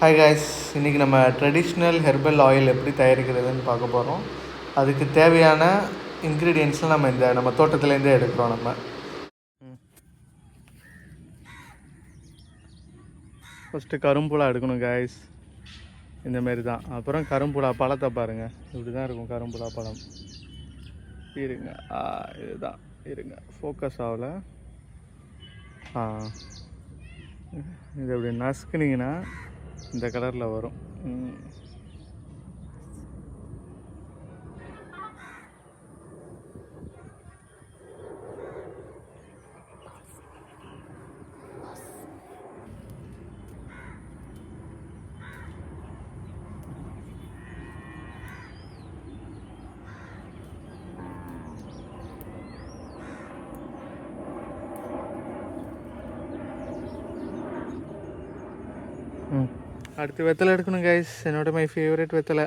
Hi guys, இன்றைக்கி நம்ம traditional herbal oil எப்படி தயாரிக்கிறதுன்னு பார்க்க போகிறோம். அதுக்கு தேவையான இன்க்ரீடியன்ட்ஸ்லாம் நம்ம தோட்டத்துலேருந்தே எடுக்கிறோம். நம்ம ஃபஸ்ட்டு கரும்புலா எடுக்கணும் காய்ஸ், இந்தமாரி தான். அப்புறம் கரும்புலா பழத்தை பாருங்கள், இப்படி தான் இருக்கும் கரும்புலா பழம். இருங்க, இதுதான், இருங்க, ஃபோக்கஸ் ஆகலை. இது அப்படி நசுக்குனிங்கன்னா இந்த கலரில் வரும். அடுத்து வெத்தலை எடுக்கணும் கைஸ். மை ஃபேவரட் வெத்தலை,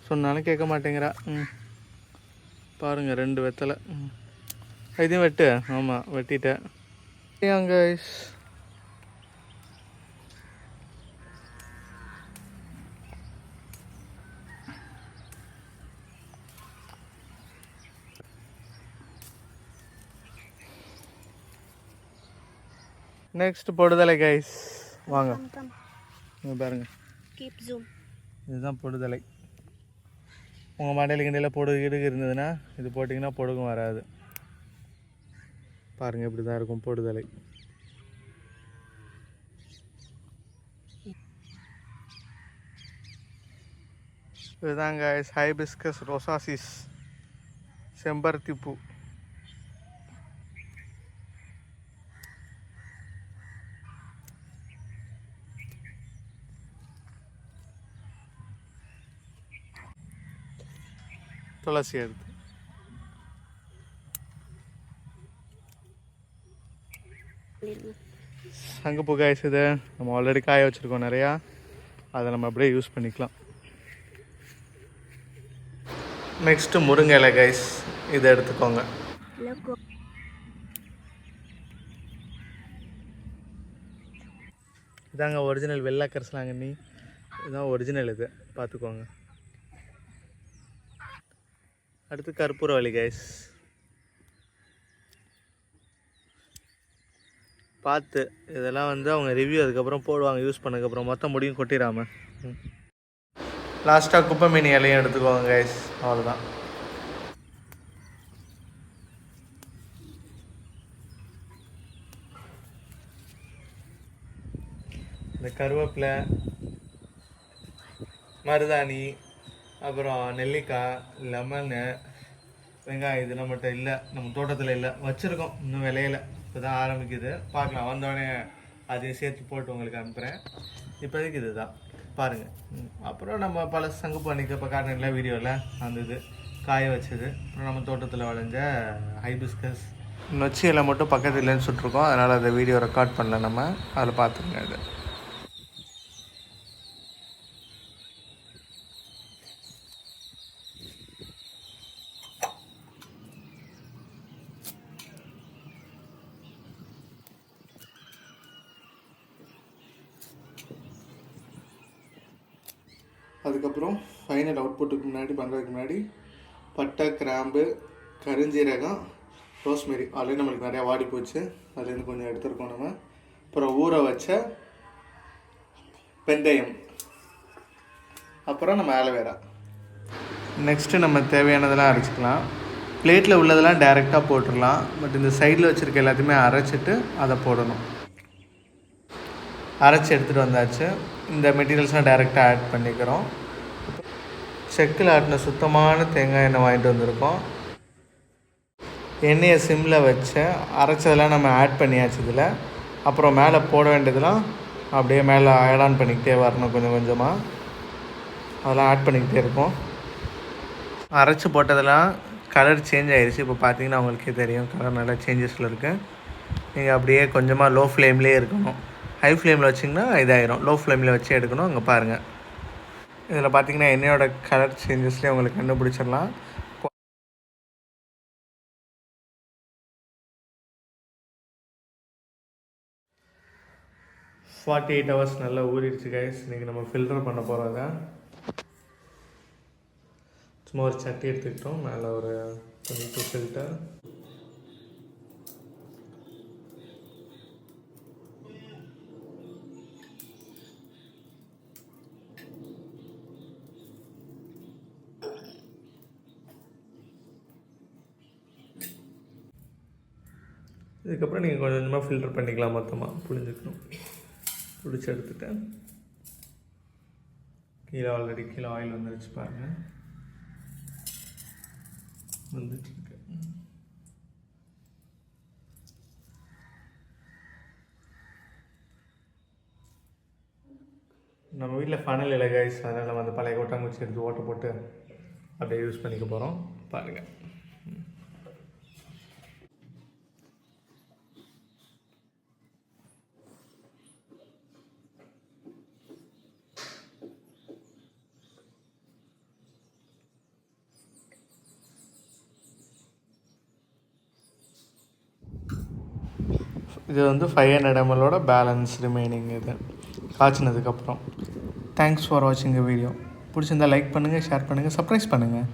சொன்னாலும் கேட்க மாட்டேங்கிறா. பாருங்கள், 2 வெத்தலை. இதையும் வெட்டு. ஆமாம், வெட்டிட்டேன். ஏன் கைஸ், நெக்ஸ்ட் பொடுதலை கைஸ், வாங்க பாருங்கள். இதுதான் பொடுதலை. உங்கள் மண்டையில் கிண்டையில் பொடுகு இடுகு இருந்ததுன்னா இது போட்டிங்கன்னா பொடுகும் வராது. பாருங்கள், இப்படி தான் இருக்கும் பொடுதலை. இதுதாங்க ஹைபிஸ்கஸ் ரோசாசிஸ், செம்பருத்தி பூ. துளசி எடுத்து சங்குப்பூ காய்ஸ். இது நம்ம ஆல்ரெடி காய வச்சுருக்கோம் நிறையா, அதை நம்ம அப்படியே யூஸ் பண்ணிக்கலாம். நெக்ஸ்ட்டு முருங்கை இலை காய்ஸ், இதை எடுத்துக்கோங்க. இதாங்க ஒரிஜினல் வெள்ளை கரிசலாங்கண்ணி, இதுதான் ஒரிஜினல். இது பார்த்துக்கோங்க. அடுத்து கற்பூரவள்ளி கைஸ், பார்த்து இதெல்லாம் அவங்க ரிவ்யூ அதுக்கப்புறம் போடுவாங்க யூஸ் பண்ணதுக்கப்புறம். மொத்தம் முடியும் கொட்டிடாமல். லாஸ்ட்டாக குப்பை மீனி இலையும் எடுத்துக்கோங்க கைஸ், அவ்வளோதான். இந்த கருவேப்பிலை, மருதாணி, அப்புறம் நெல்லிக்காய், லெமனு, வெங்காயம், இது நம்மகிட்ட இல்லை, நம்ம தோட்டத்தில் இல்லை, வச்சுருக்கோம், இன்னும் விளையலை, இப்போ தான் ஆரம்பிக்குது. பார்க்கலாம், வந்தோடனே அதையும் சேர்த்து போட்டு உங்களுக்கு அனுப்புகிறேன். இப்போதைக்கு இது தான் பாருங்கள். அப்புறம் நம்ம பல சங்குப்பூ அன்றைக்கி இப்போ காட்டினல வீடியோவில் அந்த இது காய வச்சது. அப்புறம் நம்ம தோட்டத்தில் விளைஞ்ச ஹைபிஸ்கஸ் நொச்சி இலை மட்டும் பக்கத்தில் இல்லைன்னு சுட்டிருக்கோம், அதனால் அதை வீடியோ ரெக்கார்ட் பண்ணல நம்ம. அதில் பார்த்துருங்க. இது அதுக்கப்புறம் ஃபைனல் அவுட்புட்டுக்கு முன்னாடி பண்ணுறதுக்கு முன்னாடி பட்டை, கிராம்பு, கருஞ்சீரகம், ரோஸ்மெரி ஆல்ரெடி நம்மளுக்கு நிறையா வாடி போச்சு, அதுலேருந்து கொஞ்சம் எடுத்துருக்கோம் நம்ம. அப்புறம் ஊற வச்ச வெந்தயம், அப்புறம் நம்ம ஆலோவேரா. நெக்ஸ்ட்டு நம்ம தேவையானதெல்லாம் அரைச்சிக்கலாம். பிளேட்டில் உள்ளதெல்லாம் டைரெக்டாக போட்டுடலாம், பட் இந்த சைடில் வச்சுருக்க எல்லாத்தையுமே அரைச்சிட்டு அதை போடணும். அரைச்சி எடுத்துகிட்டு வந்தாச்சு. இந்த மெட்டீரியல்ஸ்லாம் டைரெக்டாக ஆட் பண்ணிக்கிறோம். செக்கில் ஆட்டின சுத்தமான தேங்காய் எண்ணெய் வாங்கிட்டு வந்திருக்கோம். எண்ணெயை சிம்மில் வச்சு அரைச்சதெல்லாம் நம்ம ஆட் பண்ணியாச்சு இதில். அப்புறம் மேலே போட வேண்டியதெல்லாம் அப்படியே மேலே ஆட் ஆன் பண்ணிக்கிட்டே வரணும், கொஞ்சம் கொஞ்சமாக அதெல்லாம் ஆட் பண்ணிக்கிட்டே இருக்கும். அரைச்சி போட்டதெல்லாம் கலர் சேஞ்ச் ஆகிடுச்சு. இப்போ பார்த்தீங்கன்னா உங்களுக்கே தெரியும், கலர் நல்லா சேஞ்சஸில் இருக்குது. நீங்கள் அப்படியே கொஞ்சமாக லோ ஃப்ளேம்லேயே இருக்கணும். ஹை ஃப்ளேமில் வச்சிங்கன்னா இதாகிடும், லோ ஃப்ளேமில் வச்சு எடுக்கணும். அங்கே பாருங்கள், இதில் பார்த்தீங்கன்னா எண்ணெயோட கலர் சேஞ்சஸ்லேயே உங்களுக்கு கண்டுபிடிச்சிடலாம். 48 hours நல்லா ஊறிடுச்சு கைஸ். இன்றைக்கி நம்ம ஃபில்டர் பண்ண போகிறோம். அதை சும்மா ஒரு சட்டி எடுத்துக்கிட்டோம், மேலே ஒரு 22 ஃபில்டர். இதுக்கப்புறம் நீங்கள் கொஞ்சம் கொஞ்சமாக ஃபில்டர் பண்ணிக்கலாம். மொத்தமாக புழிஞ்சிக்கணும். பிடிச்சி எடுத்துட்டேன். கீழே ஆல்ரெடி கீழே ஆயில் வந்துருச்சு பாருங்கள், வந்துட்டுருக்கு. நம்ம வீட்டில் ஃபனல் இல்லை கைஸ், அதனால் நம்ம அந்த பழைய கொட்டாங்குச்சி எடுத்து ஓட்ட போட்டு அப்படியே யூஸ் பண்ணிக்க போகிறோம். பாருங்கள். இது வந்து 500 ml பேலன்ஸ் ரிமைனிங் இது காய்ச்சினதுக்கப்புறம். தேங்க்ஸ் ஃபார் வாட்சிங் வீடியோ. பிடிச்சிருந்தால் லைக் பண்ணுங்கள், ஷேர் பண்ணுங்கள், சப்ஸ்கிரைப் பண்ணுங்கள்.